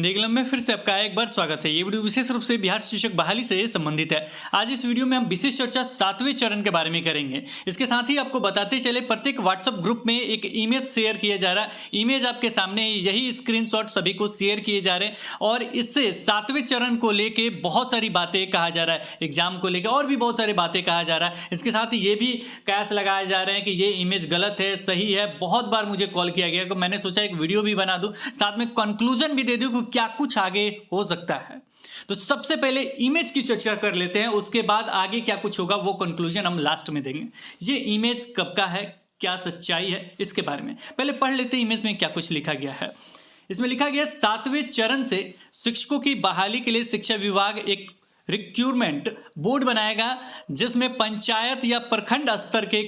देगलम में फिर से आपका एक बार स्वागत है। ये वीडियो विशेष रूप से बिहार शिक्षक बहाली से संबंधित है। आज इस वीडियो में हम विशेष चर्चा 7वें चरण के बारे में करेंगे। इसके साथ ही आपको बताते चले प्रत्येक व्हाट्सएप ग्रुप में एक इमेज शेयर किया जा रहा है। इमेज आपके सामने, यही स्क्रीनशॉट सभी को शेयर किए जा रहे हैं और इससे 7वें चरण को लेके बहुत सारी बातें कहा जा रहा है, एग्जाम को लेकर और भी बहुत सारी बातें कहा जा रहा है। इसके साथ ही ये भी कयास लगाए जा रहे हैं कि ये इमेज गलत है, सही है। बहुत बार मुझे कॉल किया गया, तो मैंने सोचा एक वीडियो भी बना दूं, साथ में कंक्लूजन भी दे दूं क्या कुछ आगे हो सकता है। तो सबसे पहले इमेज की चर्चा कर लेते हैं, उसके बाद आगे क्या कुछ होगा वो कंक्लूजन हम लास्ट में देंगे। ये इमेज कब का है, क्या सच्चाई है, इसके बारे में पहले पढ़ लेते हैं इमेज में क्या कुछ लिखा गया है। इसमें लिखा गया 7वें चरण से शिक्षकों की बहाली के लिए शिक्षा विभाग एक रिक्रूटमेंट बोर्ड बनाएगा, जिसमें पंचायत या प्रखंड स्तर के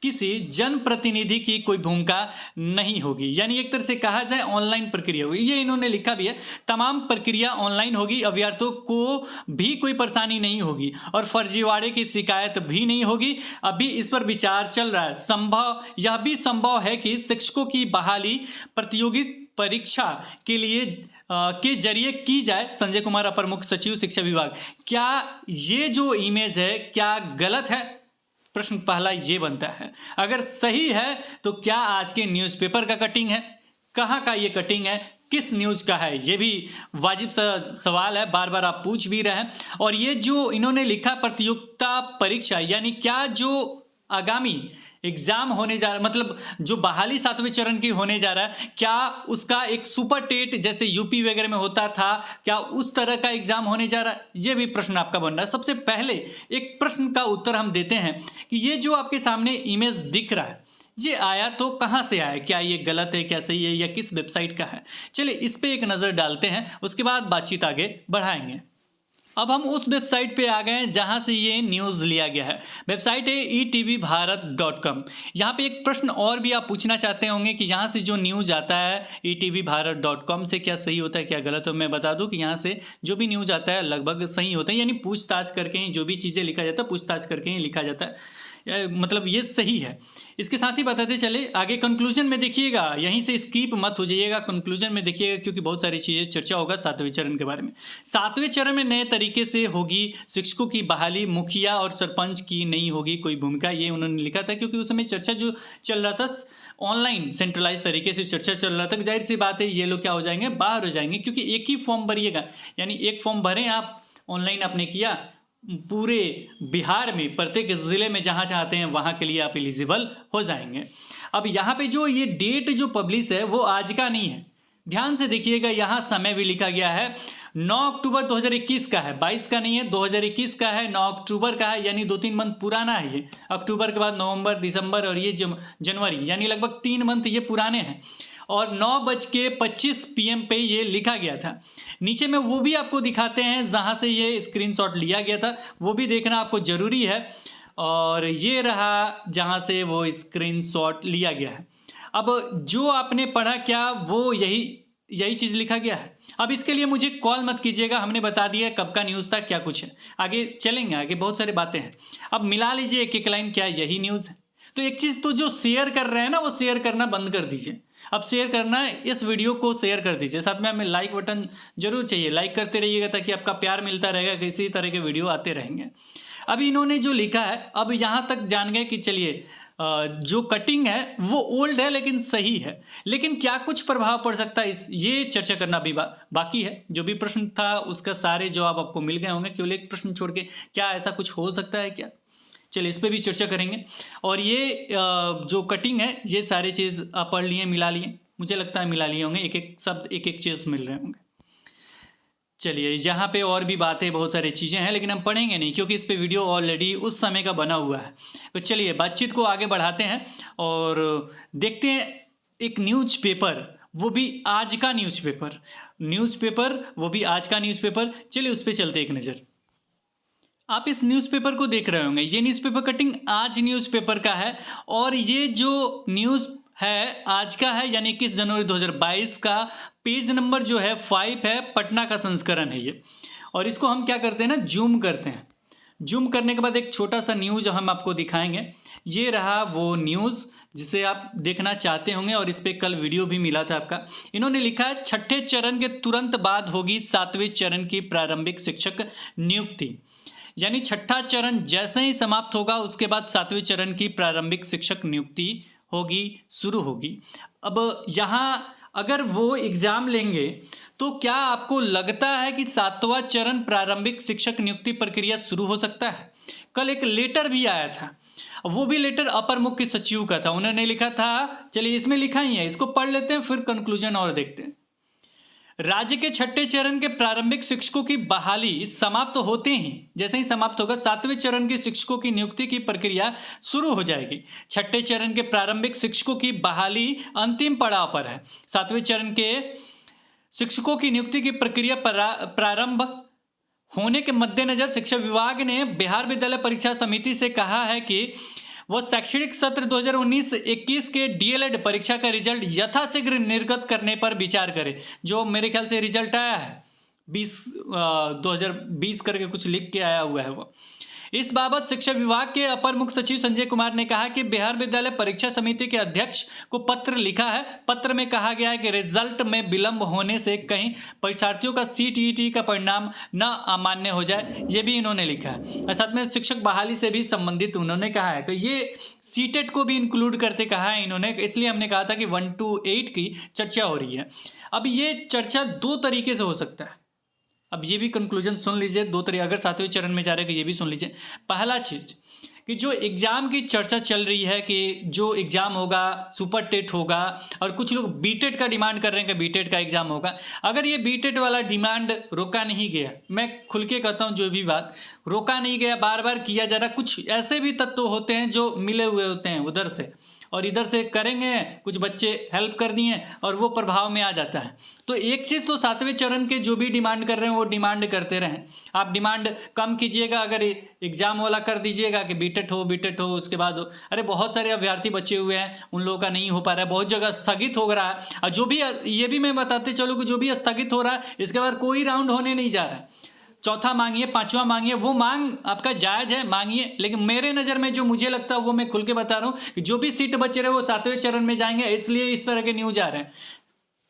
किसी जनप्रतिनिधि की कोई भूमिका नहीं होगी। यानी एक तरह से कहा जाए ऑनलाइन प्रक्रिया होगी। ये इन्होंने लिखा भी है, तमाम प्रक्रिया ऑनलाइन होगी, अभ्यर्थियों को भी कोई परेशानी नहीं होगी और फर्जीवाड़े की शिकायत भी नहीं होगी। अभी इस पर विचार चल रहा है। यह भी संभव है कि शिक्षकों की बहाली प्रतियोगी परीक्षा के लिए के जरिए की जाए। संजय कुमार, अपर मुख्य सचिव शिक्षा विभाग। क्या ये जो इमेज है क्या गलत है? प्रश्न पहला ये बनता है। अगर सही है तो क्या आज के न्यूज़पेपर का कटिंग है? कहाँ का ये कटिंग है, किस न्यूज़ का है? ये भी वाजिब सवाल है, बार बार आप पूछ भी रहे हैं। और ये जो इन्होंने लिखा प्रतियोगिता परीक्षा, यानी क्या जो आगामी एग्जाम होने जा रहा है, मतलब जो बहाली 7वें चरण की होने जा रहा है, क्या उसका एक सुपर टेट जैसे यूपी वगैरह में होता था, क्या उस तरह का एग्जाम होने जा रहा है? ये भी प्रश्न आपका बन रहा है। सबसे पहले एक प्रश्न का उत्तर हम देते हैं कि ये जो आपके सामने इमेज दिख रहा है, ये आया तो कहाँ से आया? क्या ये गलत है, क्या सही है, या किस वेबसाइट का है? चलिए इस पे एक नज़र डालते हैं, उसके बाद बातचीत आगे बढ़ाएंगे। अब हम उस वेबसाइट पे आ गए हैं जहां से ये न्यूज़ लिया गया है। वेबसाइट है etvbharat.com। यहाँ पे एक प्रश्न और भी आप पूछना चाहते होंगे कि यहाँ से जो न्यूज़ आता है etvbharat.com से क्या सही होता है, क्या गलत हो। मैं बता दूं कि यहाँ से जो भी न्यूज़ आता है लगभग सही होता है, यानी पूछताछ करके ही जो भी चीज़ें लिखा जाता है, पूछताछ करके ही लिखा जाता है, मतलब ये सही है। इसके साथ ही बताते चले आगे कंक्लूजन में देखिएगा, यहीं से स्किप मत हो जाइएगा, कंक्लूजन में देखिएगा क्योंकि बहुत सारी चीज़ें चर्चा होगा 7वें चरण के बारे में। 7वें चरण में नए तरीके से होगी शिक्षकों की बहाली, मुखिया और सरपंच की नहीं होगी कोई भूमिका। ये उन्होंने लिखा था क्योंकि उस समय चर्चा जो चल रहा था ऑनलाइन सेंट्रलाइज तरीके से चर्चा चल रहा था। जाहिर सी बात है ये लोग क्या हो जाएंगे, बाहर हो जाएंगे, क्योंकि एक ही फॉर्म भरिएगा, यानी एक फॉर्म भरें आप, ऑनलाइन आपने किया, पूरे बिहार में प्रत्येक ज़िले में जहाँ चाहते हैं वहाँ के लिए आप एलिजिबल हो जाएंगे। अब यहाँ पे जो ये डेट जो पब्लिश है वो आज का नहीं है, ध्यान से देखिएगा। यहाँ समय भी लिखा गया है 9 अक्टूबर 2021 का है, 22 का नहीं है, 2021 का है, 9 अक्टूबर का है, यानी 2-3 मंथ पुराना है ये। अक्टूबर के बाद नवंबर, दिसंबर और ये जनवरी, यानी लगभग 3 मंथ ये पुराने हैं। और 9:25 PM पे ये लिखा गया था। नीचे में वो भी आपको दिखाते हैं जहाँ से ये स्क्रीनशॉट लिया गया था, वो भी देखना आपको ज़रूरी है। और ये रहा जहाँ से वो स्क्रीनशॉट लिया गया है। अब जो आपने पढ़ा क्या वो यही चीज़ लिखा गया है। अब इसके लिए मुझे कॉल मत कीजिएगा, हमने बता दिया कब का न्यूज़ था, क्या कुछ है। आगे चलेंगे, आगे बहुत सारी बातें हैं। अब मिला लीजिए एक एक लाइन, क्या यही न्यूज़ है? तो एक चीज़ तो जो शेयर कर रहे हैं ना, वो शेयर करना बंद कर दीजिए। अब शेयर करना है, इस वीडियो को शेयर कर दीजिए, साथ में हमें लाइक बटन जरूर चाहिए, लाइक करते रहिएगा ताकि आपका प्यार मिलता रहेगा, किसी तरह के वीडियो आते रहेंगे। अभी इन्होंने जो लिखा है, अब यहाँ तक जान गए कि चलिए जो कटिंग है वो ओल्ड है लेकिन सही है, लेकिन क्या कुछ प्रभाव पड़ सकता है ये चर्चा करना भी बाकी है। जो भी प्रश्न था उसका सारे जवाब आपको मिल गए होंगे, केवल एक प्रश्न छोड़ के, क्या ऐसा कुछ हो सकता है क्या? चलिए इस पे भी चर्चा करेंगे। और ये जो कटिंग है, ये सारे चीज़ आप पढ़ लिए, मिला लिए, मुझे लगता है मिला लिए होंगे, एक एक शब्द, एक एक चीज़ मिल रहे होंगे। चलिए यहाँ पे और भी बातें, बहुत सारी चीज़ें हैं, लेकिन हम पढ़ेंगे नहीं क्योंकि इस पे वीडियो ऑलरेडी उस समय का बना हुआ है। तो चलिए बातचीत को आगे बढ़ाते हैं और देखते हैं एक न्यूज़पेपर, वो भी आज का न्यूज़पेपर, वो भी आज का न्यूज़पेपर। चलिए उस पर चलते एक नज़र। आप इस न्यूज़पेपर को देख रहे होंगे, ये न्यूज़पेपर कटिंग आज न्यूज़पेपर का है और ये जो न्यूज़ है आज का है, यानी 21 जनवरी 2022 का। पेज नंबर जो है 5 है, पटना का संस्करण है ये। और इसको हम क्या करते हैं ना, जूम करते हैं। जूम करने के बाद एक छोटा सा न्यूज़ हम आपको दिखाएंगे। ये रहा वो न्यूज़ जिसे आप देखना चाहते होंगे और इस पे कल वीडियो भी मिला था आपका। इन्होंने लिखा है छठे चरण के तुरंत बाद होगी 7वें चरण की प्रारंभिक शिक्षक नियुक्ति। यानी छठा चरण जैसे ही समाप्त होगा उसके बाद 7वें चरण की प्रारंभिक शिक्षक नियुक्ति होगी, शुरू होगी। अब यहाँ अगर वो एग्जाम लेंगे तो क्या आपको लगता है कि 7वां चरण प्रारंभिक शिक्षक नियुक्ति प्रक्रिया शुरू हो सकता है? कल एक लेटर भी आया था, वो भी लेटर अपर मुख्य सचिव का था। उन्होंने लिखा था, चलिए इसमें लिखा ही है, इसको पढ़ लेते हैं फिर कंक्लूजन और देखते हैं। राज्य के छठे चरण के प्रारंभिक शिक्षकों की बहाली समाप्त होते ही, जैसे ही समाप्त होगा 7वें चरण के शिक्षकों की नियुक्ति की प्रक्रिया शुरू हो जाएगी। छठे चरण के प्रारंभिक शिक्षकों की बहाली अंतिम पड़ाव पर है। 7वें चरण के शिक्षकों की नियुक्ति की प्रक्रिया प्रारंभ होने के मद्देनजर शिक्षा विभाग ने बिहार विद्यालय परीक्षा समिति से कहा है कि वह शैक्षणिक सत्र 2019-21 के डीएलएड परीक्षा का रिजल्ट यथाशीघ्र निर्गत करने पर विचार करे। जो मेरे ख्याल से रिजल्ट आया है 2020 करके कुछ लिख के आया हुआ है वो। इस बाबत शिक्षा विभाग के अपर मुख्य सचिव संजय कुमार ने कहा कि बिहार विद्यालय परीक्षा समिति के अध्यक्ष को पत्र लिखा है। पत्र में कहा गया है कि रिजल्ट में विलंब होने से कहीं परीक्षार्थियों का सीटीईटी का परिणाम न अमान्य हो जाए, ये भी इन्होंने लिखा है। और साथ में शिक्षक बहाली से भी संबंधित उन्होंने कहा है, तो ये सीटेट को भी इंक्लूड करते कहा है इन्होंने, इसलिए हमने कहा था कि 1 to 8 की चर्चा हो रही है। अब ये चर्चा दो तरीके से हो सकता है। अब ये भी कंक्लूजन सुन लीजिए, दो तरीके, अगर 7वें चरण में जा रहे हैं तो ये भी सुन लीजिए। पहला चीज कि जो एग्जाम की चर्चा चल रही है कि जो एग्जाम होगा सुपर टेट होगा, और कुछ लोग बीटेट का डिमांड कर रहे हैं कि बीटेट का एग्जाम होगा। अगर ये बीटेट वाला डिमांड रोका नहीं गया, मैं खुल के कहता हूँ जो भी बात रोका नहीं गया, बार बार किया जा रहा, कुछ ऐसे भी तत्व होते हैं जो मिले हुए होते हैं उधर से और इधर से करेंगे, कुछ बच्चे हेल्प कर दिए और वो प्रभाव में आ जाता है। तो एक चीज़ तो 7वें चरण के जो भी डिमांड कर रहे हैं वो डिमांड करते रहें। आप डिमांड कम कीजिएगा, अगर एग्जाम वाला कर दीजिएगा कि बीटेट हो उसके बाद हो। अरे बहुत सारे अभ्यर्थी बचे हुए हैं, उन लोगों का नहीं हो पा रहा है, बहुत जगह स्थगित हो रहा है। और जो भी, ये भी मैं बताते चलूँ कि जो भी स्थगित हो रहा है इसके बाद कोई राउंड होने नहीं जा रहा है। चौथा मांगिए, पांचवा मांगिए, वो मांग आपका जायज है, मांगिए। लेकिन मेरे नज़र में जो मुझे लगता है वो मैं खुल के बता रहा हूँ कि जो भी सीट बचे रहे वो 7वें चरण में जाएंगे, इसलिए इस तरह के न्यूज आ रहे हैं।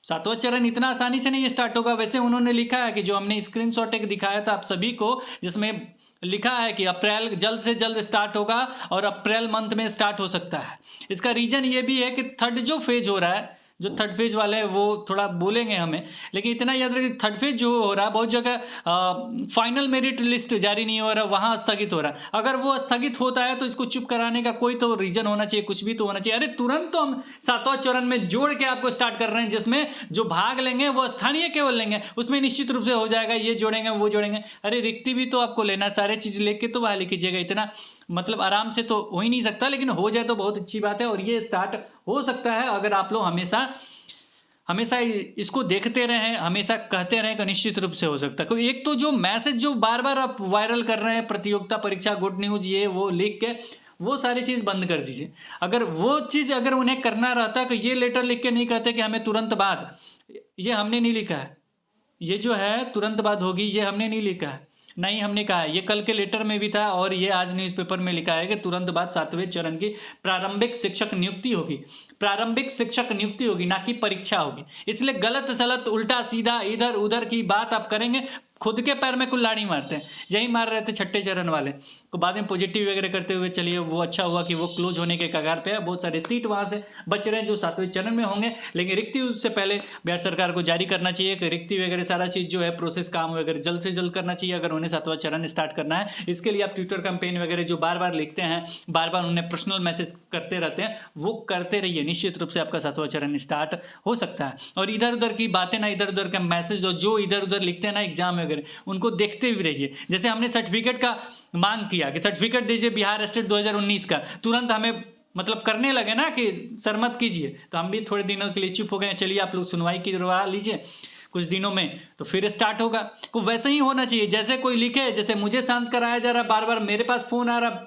7वां चरण इतना आसानी से नहीं स्टार्ट होगा। वैसे उन्होंने लिखा है कि जो हमने स्क्रीनशॉट एक दिखाया था आप सभी को, जिसमें लिखा है कि अप्रैल जल्द से जल्द स्टार्ट होगा और अप्रैल मंथ में स्टार्ट हो सकता है। इसका रीजन ये भी है कि थर्ड जो फेज हो रहा है, जो थर्ड फेज वाले हैं वो थोड़ा बोलेंगे हमें, लेकिन इतना याद रखिए थर्ड फेज जो हो रहा है बहुत जगह फाइनल मेरिट लिस्ट जारी नहीं हो रहा, वहाँ स्थगित हो रहा है। अगर वो स्थगित होता है तो इसको चुप कराने का कोई तो रीजन होना चाहिए, कुछ भी तो होना चाहिए। अरे तुरंत तो हम 7वां चरण में जोड़ के आपको स्टार्ट कर रहे हैं, जिसमें जो भाग लेंगे वो स्थानीय केवल लेंगे, उसमें निश्चित रूप से हो जाएगा, ये जोड़ेंगे वो जोड़ेंगे। अरे रिक्ति भी तो आपको लेना, सारे चीज़ लेके तो बहाली कीजिएगा। इतना मतलब आराम से तो हो ही नहीं सकता, लेकिन हो जाए तो बहुत अच्छी बात है। और ये स्टार्ट हो सकता है अगर आप लोग हमेशा इसको देखते रहें, हमेशा कहते रहें कि निश्चित रूप से हो सकता है। कोई एक तो जो मैसेज जो बार बार आप वायरल कर रहे हैं, प्रतियोगिता परीक्षा गुड न्यूज़, ये वो लिख के, वो सारी चीज़ बंद कर दीजिए। अगर वो चीज़ अगर उन्हें करना रहता कि ये लेटर लिख के नहीं कहते कि हमें तुरंत बाद, ये हमने नहीं लिखा है, ये जो है तुरंत बाद होगी, ये हमने नहीं लिखा है, नहीं हमने कहा है, ये कल के लेटर में भी था और ये आज न्यूज़पेपर में लिखा है कि तुरंत बाद 7वें चरण की प्रारंभिक शिक्षक नियुक्ति होगी। प्रारंभिक शिक्षक नियुक्ति होगी, ना कि परीक्षा होगी। इसलिए गलत सलत उल्टा सीधा इधर उधर की बात आप करेंगे, खुद के पैर में कुल्हाड़ी मारते हैं। यही मार रहे थे छठे चरण वाले को, बाद में पॉजिटिव वगैरह करते हुए चलिए वो अच्छा हुआ कि वो क्लोज होने के कगार पे है। बहुत सारे सीट वहाँ से बच रहे हैं जो 7वें चरण में होंगे, लेकिन रिक्ति उससे पहले बिहार सरकार को जारी करना चाहिए कि रिक्ति वगैरह सारा चीज़ जो है प्रोसेस काम वगैरह जल्द से जल्द करना चाहिए अगर उन्हें 7वां चरण स्टार्ट करना है। इसके लिए आप ट्विटर कैंपेन वगैरह जो बार बार लिखते हैं, बार बार उन्हें पर्सनल मैसेज करते रहते हैं, वो करते रहिए। निश्चित रूप से आपका 7वां चरण स्टार्ट हो सकता है। और इधर उधर की बातें ना, इधर उधर का मैसेज जो इधर उधर लिखते हैं ना एग्जाम वगैरह, उनको देखते भी रहिए। जैसे हमने सर्टिफिकेट का मांग किया कि सर्टिफिकेट दीजिए बिहार स्टेट 2019 का, तुरंत हमें मतलब करने लगे ना कि सर मत कीजिए, तो हम भी थोड़े दिनों के लिए चुप हो गए। चलिए आप लोग सुनवाई करवा लीजिए कुछ दिनों में, तो फिर स्टार्ट होगा। तो वैसे ही होना चाहिए, जैसे कोई लिखे, जैसे मुझे शांत कराया जा रहा है, बार बार मेरे पास फोन आ रहा,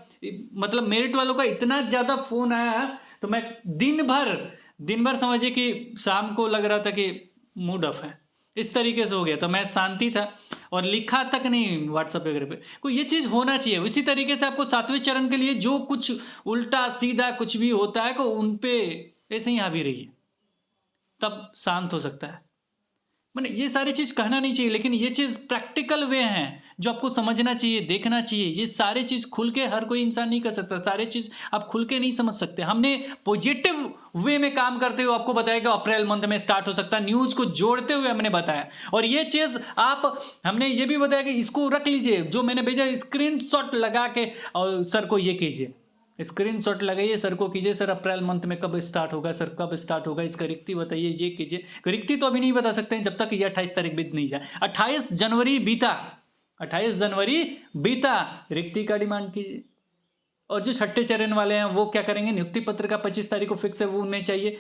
मतलब मेरिट वालों का इतना ज़्यादा फोन आया, तो मैं दिन भर समझिए कि शाम को लग रहा था कि मूड ऑफ है, इस तरीके से हो गया, तो मैं शांति था और लिखा तक नहीं व्हाट्सएप वगैरह पे। कोई ये चीज़ होना चाहिए। उसी तरीके से आपको 7वें चरण के लिए जो कुछ उल्टा सीधा कुछ भी होता है, को उन पे ऐसे ही हावी रहिए, तब शांत हो सकता है। मैंने ये सारी चीज़ कहना नहीं चाहिए, लेकिन ये चीज़ प्रैक्टिकल वे हैं जो आपको समझना चाहिए, देखना चाहिए। ये सारी चीज़ खुल के हर कोई इंसान नहीं कर सकता, सारी चीज़ आप खुल के नहीं समझ सकते। हमने पॉजिटिव वे में काम करते हुए आपको बताया कि अप्रैल मंथ में स्टार्ट हो सकता है, न्यूज़ को जोड़ते हुए हमने बताया। और ये चीज़ हमने ये भी बताया कि इसको रख लीजिए, जो मैंने भेजा स्क्रीनशॉट लगा के और सर को ये कीजिए, स्क्रीनशॉट लगाइए, सर को कीजिए, सर अप्रैल मंथ में कब स्टार्ट होगा, सर कब स्टार्ट होगा, इसका रिक्ति बताइए, ये कीजिए। रिक्ति तो अभी नहीं बता सकते हैं जब तक ये 28 तारीख बीत नहीं जाए। 28 जनवरी बीता, 28 जनवरी बीता, रिक्ति का डिमांड कीजिए। और जो छठे चरण वाले हैं वो क्या करेंगे, नियुक्ति पत्र का 25 तारीख को फिक्स है, वो उन्हें चाहिए।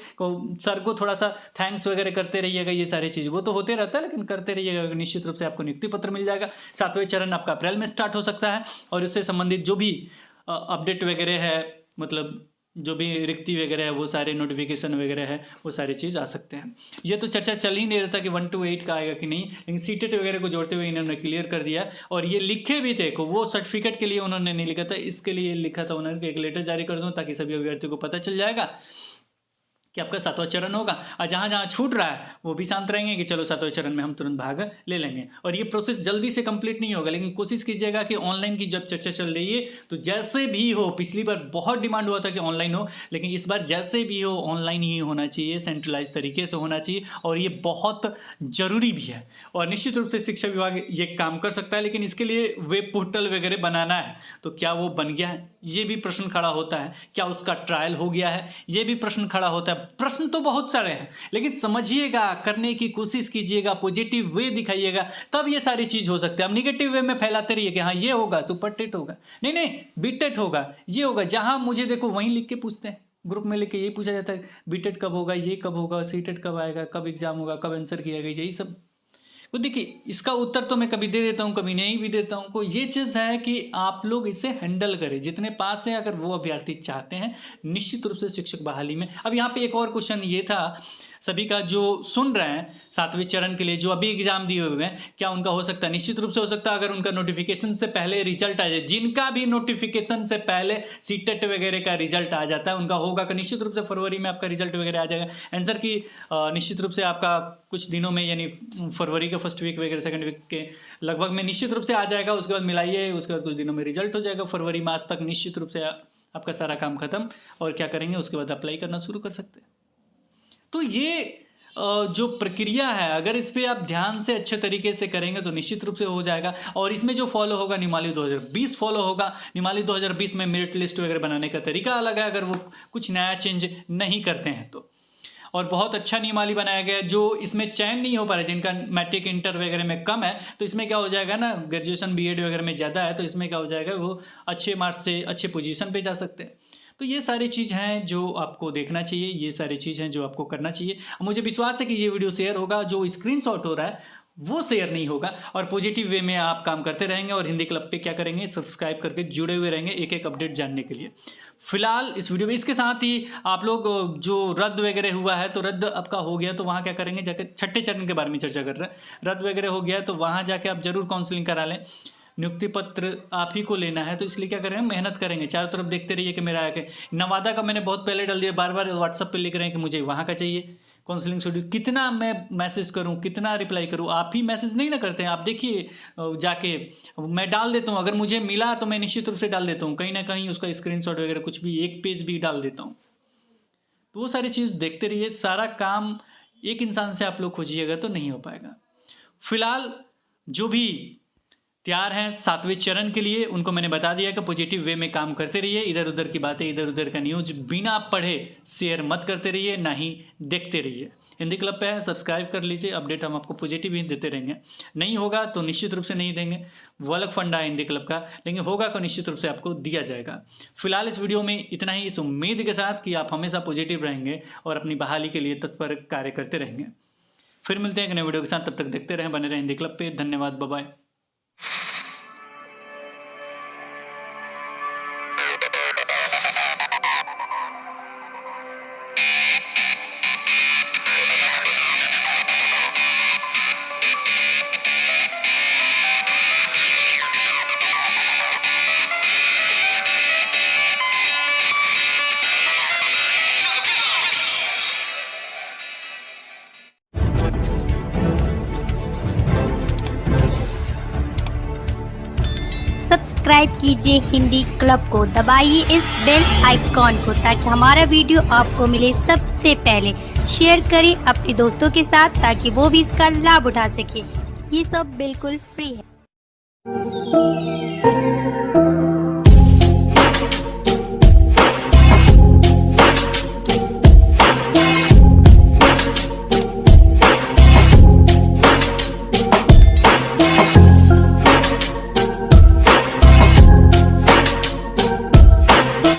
सर को थोड़ा सा थैंक्स वगैरह करते रहिएगा, ये सारी चीज़ वो तो होते रहता है, लेकिन करते रहिएगा, निश्चित रूप से आपको नियुक्ति पत्र मिल जाएगा। 7वें चरण आपका अप्रैल में स्टार्ट हो सकता है और इससे संबंधित जो भी अपडेट वगैरह है, मतलब जो भी रिक्ति वगैरह है, वो सारे नोटिफिकेशन वगैरह है, वो सारी चीज़ आ सकते हैं। ये तो चर्चा चल ही नहीं रहता कि 1 to 8 का आएगा कि नहीं, लेकिन सीटेट वगैरह को जोड़ते हुए इन्होंने क्लियर कर दिया। और ये लिखे भी थे, वो सर्टिफिकेट के लिए उन्होंने नहीं लिखा था, इसके लिए लिखा था उन्होंने कि एक लेटर जारी कर दूँ ताकि सभी अभ्यर्थियों को पता चल जाएगा कि आपका 7वां चरण होगा। और जहाँ जहाँ छूट रहा है वो भी शांत रहेंगे कि चलो 7वें चरण में हम तुरंत भाग ले लेंगे। और ये प्रोसेस जल्दी से कंप्लीट नहीं होगा, लेकिन कोशिश कीजिएगा कि ऑनलाइन की जब चर्चा चल रही है तो जैसे भी हो, पिछली बार बहुत डिमांड हुआ था कि ऑनलाइन हो, लेकिन इस बार जैसे भी हो ऑनलाइन ही होना चाहिए, सेंट्रलाइज तरीके से होना चाहिए, और ये बहुत ज़रूरी भी है। और निश्चित रूप से शिक्षा विभाग ये काम कर सकता है, लेकिन इसके लिए वेब पोर्टल वगैरह बनाना है। तो क्या वो बन गया है, ये भी प्रश्न खड़ा होता है। क्या उसका ट्रायल हो गया है, ये भी प्रश्न खड़ा होता है। प्रश्न तो बहुत सारे हैं, लेकिन समझिएगा, करने की कोशिश कीजिएगा, पॉजिटिव वे दिखाइएगा, तब ये सारी चीज हो सकती है। हम निगेटिव वे में फैलाते रहिए कि हाँ ये होगा, सुपर टेट होगा, नहीं नहीं बीटेट होगा, ये होगा। जहां मुझे देखो वहीं लिख के पूछते हैं, ग्रुप में लिख के यही पूछा जाता है बीटेट कब होगा, ये कब होगा, सीटेट कब आएगा, कब एग्जाम होगा, कब आंसर किया गया, यही सब। तो देखिए इसका उत्तर तो मैं कभी दे देता हूँ, कभी नहीं भी देता हूँ। को ये चीज़ है कि आप लोग इसे हैंडल करें, जितने पास हैं अगर वो अभ्यर्थी चाहते हैं निश्चित रूप से शिक्षक बहाली में। अब यहाँ पे एक और क्वेश्चन ये था सभी का जो सुन रहे हैं 7वें चरण के लिए, जो अभी एग्जाम दिए हुए हैं, क्या उनका हो सकता है? निश्चित रूप से हो सकता है, अगर उनका नोटिफिकेशन से पहले रिजल्ट आ जाए। जिनका भी नोटिफिकेशन से पहले सीटेट वगैरह का रिजल्ट आ जाता है उनका होगा कि निश्चित रूप से फरवरी में आपका रिजल्ट वगैरह आ जाएगा। आंसर की निश्चित रूप से आपका कुछ दिनों में, यानी फरवरी के फर्स्ट वीक वगैरह सेकंड वीक के लगभग में निश्चित रूप से आ जाएगा। उसके बाद मिलाइए, उसके बाद कुछ दिनों में रिजल्ट हो जाएगा। फरवरी मास तक निश्चित रूप से आपका सारा काम खत्म, और क्या करेंगे उसके बाद अप्लाई करना शुरू कर सकते हैं। तो ये जो प्रक्रिया है, अगर इस पर आप ध्यान से अच्छे तरीके से करेंगे तो निश्चित रूप से हो जाएगा। और इसमें जो फॉलो होगा नियमावली 2020 फॉलो होगा। नियमावली 2020 में मेरिट लिस्ट वगैरह बनाने का तरीका अलग है, अगर वो कुछ नया चेंज नहीं करते हैं तो। और बहुत अच्छा नियमावली बनाया गया है। जो इसमें चयन नहीं हो पा रहा है, जिनका मैट्रिक इंटर वगैरह में कम है, तो इसमें क्या हो जाएगा ना, ग्रेजुएशन बीएड वगैरह में ज़्यादा है, तो इसमें क्या हो जाएगा, वो अच्छे मार्क्स से अच्छे पोजीशन पे जा सकते हैं। तो ये सारी चीज़ हैं जो आपको देखना चाहिए, ये सारी चीज़ हैं जो आपको करना चाहिए। मुझे विश्वास है कि ये वीडियो शेयर होगा, जो स्क्रीनशॉट हो रहा है वो शेयर नहीं होगा। और पॉजिटिव वे में आप काम करते रहेंगे, और हिंदी क्लब पे क्या करेंगे, सब्सक्राइब करके जुड़े हुए रहेंगे एक एक अपडेट जानने के लिए। फिलहाल इस वीडियो में इसके साथ ही आप लोग जो रद्द वगैरह हुआ है, तो रद्द आपका हो गया तो वहाँ क्या करेंगे, जाके छठे चरण के बारे में चर्चा कर रहे हैं। रद्द वगैरह हो गया तो वहाँ जाके आप जरूर काउंसलिंग करा लें। नियुक्ति पत्र आप ही को लेना है, तो इसलिए क्या करेंगे, मेहनत करेंगे, चारों तरफ देखते रहिए कि मेरा आके नवादा का मैंने बहुत पहले डाल दिया, बार बार व्हाट्सअप पे लिख रहे हैं कि मुझे वहाँ का चाहिए काउंसलिंग शेड्यूल। कितना मैं मैसेज करूँ, कितना रिप्लाई करूँ, आप ही मैसेज नहीं ना करते हैं। आप देखिए जाके, मैं डाल देता हूँ, अगर मुझे मिला तो मैं निश्चित रूप से डाल देता हूँ, कहीं ना कहीं उसका स्क्रीनशॉट वगैरह कुछ भी, एक पेज भी डाल देता हूँ। तो वो सारी चीज़ देखते रहिए। सारा काम एक इंसान से आप लोग खोजिएगा तो नहीं हो पाएगा। फिलहाल जो भी तैयार हैं 7वें चरण के लिए, उनको मैंने बता दिया कि पॉजिटिव वे में काम करते रहिए। इधर उधर की बातें, इधर उधर का न्यूज बिना पढ़े शेयर मत करते रहिए, ना ही देखते रहिए। हिंदी क्लब पे है, सब्सक्राइब कर लीजिए, अपडेट हम आपको पॉजिटिव ही देते रहेंगे। नहीं होगा तो निश्चित रूप से नहीं देंगे, वो अलग फंडा है हिंदी क्लब का, लेकिन होगा तो निश्चित रूप से आपको दिया जाएगा। फिलहाल इस वीडियो में इतना ही, इस उम्मीद के साथ कि आप हमेशा पॉजिटिव रहेंगे और अपनी बहाली के लिए तत्पर कार्य करते रहेंगे। फिर मिलते हैं एक नए वीडियो के साथ, तब तक देखते रहें, बने रहें हिंदी क्लब पे। धन्यवाद, बाय बाय। सब्सक्राइब कीजिए हिंदी क्लब को, दबाइए इस बेल आइकॉन को ताकि हमारा वीडियो आपको मिले सबसे पहले। शेयर करें अपने दोस्तों के साथ ताकि वो भी इसका लाभ उठा सके। ये सब बिल्कुल फ्री है।